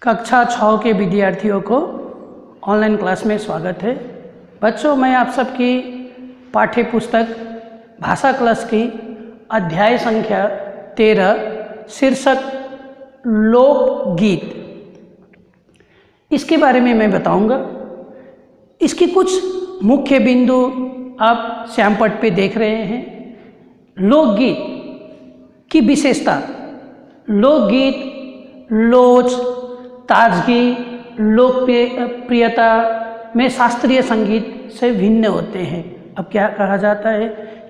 कक्षा 6 के विद्यार्थियों को ऑनलाइन क्लास में स्वागत है। बच्चों, मैं आप सबकी पाठ्य पुस्तक भाषा क्लास की अध्याय संख्या 13 शीर्षक लोकगीत, इसके बारे में मैं बताऊंगा। इसकी कुछ मुख्य बिंदु आप श्यामपट्ट पे देख रहे हैं। लोकगीत की विशेषता, लोकगीत लोच, ताजगी, लोकप्रियता में शास्त्रीय संगीत से भिन्न होते हैं। अब क्या कहा जाता है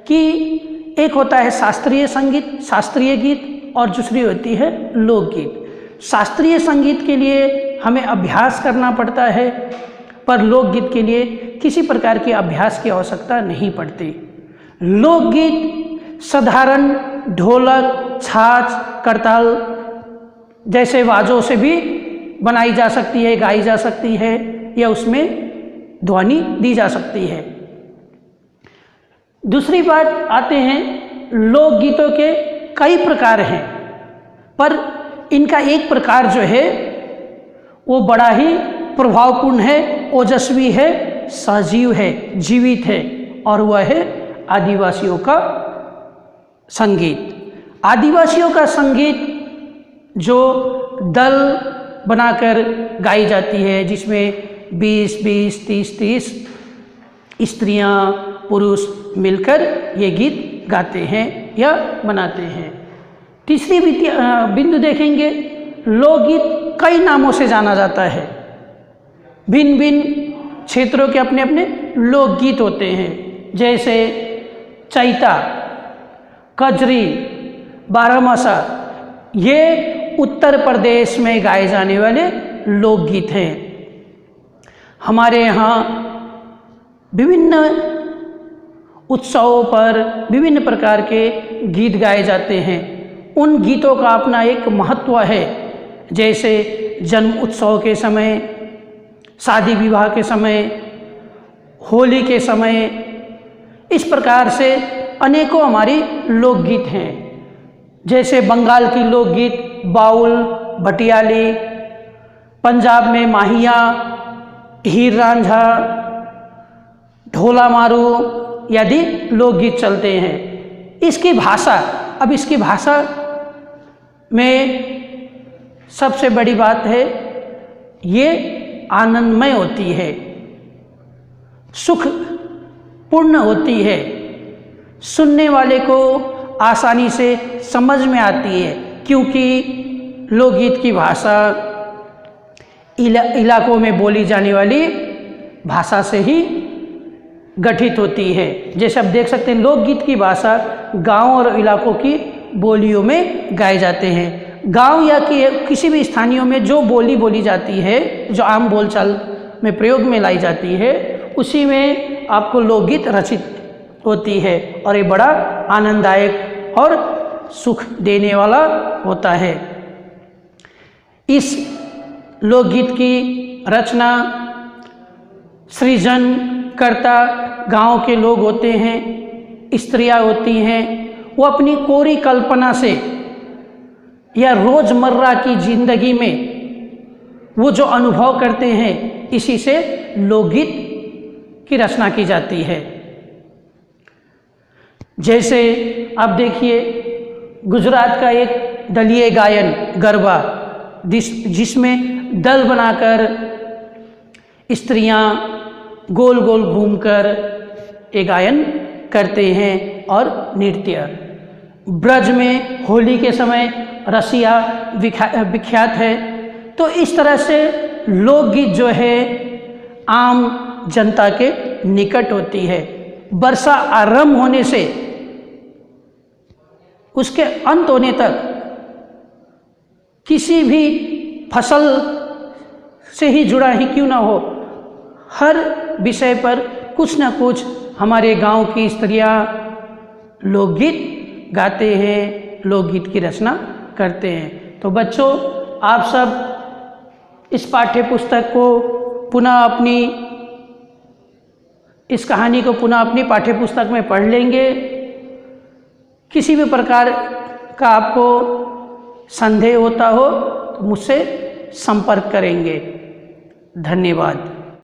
कि एक होता है शास्त्रीय संगीत, शास्त्रीय गीत, और दूसरी होती है लोकगीत। शास्त्रीय संगीत के लिए हमें अभ्यास करना पड़ता है, पर लोकगीत के लिए किसी प्रकार के अभ्यास की आवश्यकता नहीं पड़ती। लोकगीत साधारण ढोलक, छाछ, करताल जैसे वाजों से भी बनाई जा सकती है, गाई जा सकती है, या उसमें ध्वनि दी जा सकती है। दूसरी बात आते हैं, लोकगीतों के कई प्रकार हैं, पर इनका एक प्रकार जो है वो बड़ा ही प्रभावपूर्ण है, ओजस्वी है, सजीव है, जीवित है, और वह है आदिवासियों का संगीत। आदिवासियों का संगीत जो दल बनाकर गाई जाती है, जिसमें 20-20, 30-30 स्त्रियां, पुरुष मिलकर ये गीत गाते हैं या बनाते हैं। तीसरी बिंदु देखेंगे, लोकगीत कई नामों से जाना जाता है। भिन्न भिन्न क्षेत्रों के अपने अपने लोकगीत होते हैं, जैसे चैता, कजरी, बारहमासा। ये उत्तर प्रदेश में गाए जाने वाले लोकगीत हैं। हमारे यहाँ विभिन्न उत्सवों पर विभिन्न प्रकार के गीत गाए जाते हैं। उन गीतों का अपना एक महत्व है, जैसे जन्म उत्सव के समय, शादी विवाह के समय, होली के समय। इस प्रकार से अनेकों हमारी लोकगीत हैं, जैसे बंगाल की लोकगीत बाउल, भटियाली, पंजाब में माहिया, हीर रांझा, ढोला मारू आदि लोकगीत चलते हैं। इसकी भाषा, अब इसकी भाषा में सबसे बड़ी बात है, ये आनंदमय होती है, सुख पूर्ण होती है, सुनने वाले को आसानी से समझ में आती है, क्योंकि लोकगीत की भाषा इलाकों में बोली जाने वाली भाषा से ही गठित होती है। जैसे आप देख सकते हैं, लोकगीत की भाषा गांव और इलाकों की बोलियों में गाए जाते हैं। गांव या किसी भी स्थानीय में जो बोली बोली जाती है, जो आम बोलचाल में प्रयोग में लाई जाती है, उसी में आपको लोकगीत रचित होती है, और ये बड़ा आनंददायक और सुख देने वाला होता है। इस लोकगीत की रचना, सृजन करता गांव के लोग होते हैं, स्त्रियां होती हैं। वो अपनी कोरी कल्पना से या रोजमर्रा की जिंदगी में वो जो अनुभव करते हैं, इसी से लोकगीत की रचना की जाती है। जैसे आप देखिए, गुजरात का एक दलीय गायन गरबा, जिसमें दल बनाकर स्त्रियां गोल गोल घूमकर ये गायन करते हैं, और नृत्य। ब्रज में होली के समय रसिया विख्यात है। तो इस तरह से लोकगीत जो है आम जनता के निकट होती है। वर्षा आरंभ होने से उसके अंत होने तक किसी भी फसल से ही जुड़ा ही क्यों ना हो, हर विषय पर कुछ ना कुछ हमारे गांव की स्त्रियां लोकगीत गाते हैं, लोकगीत की रचना करते हैं। तो बच्चों, आप सब इस पाठ्य पुस्तक को पुनः इस कहानी को पुनः अपनी पाठ्य पुस्तक में पढ़ लेंगे। किसी भी प्रकार का आपको संदेह होता हो तो मुझसे संपर्क करेंगे। धन्यवाद।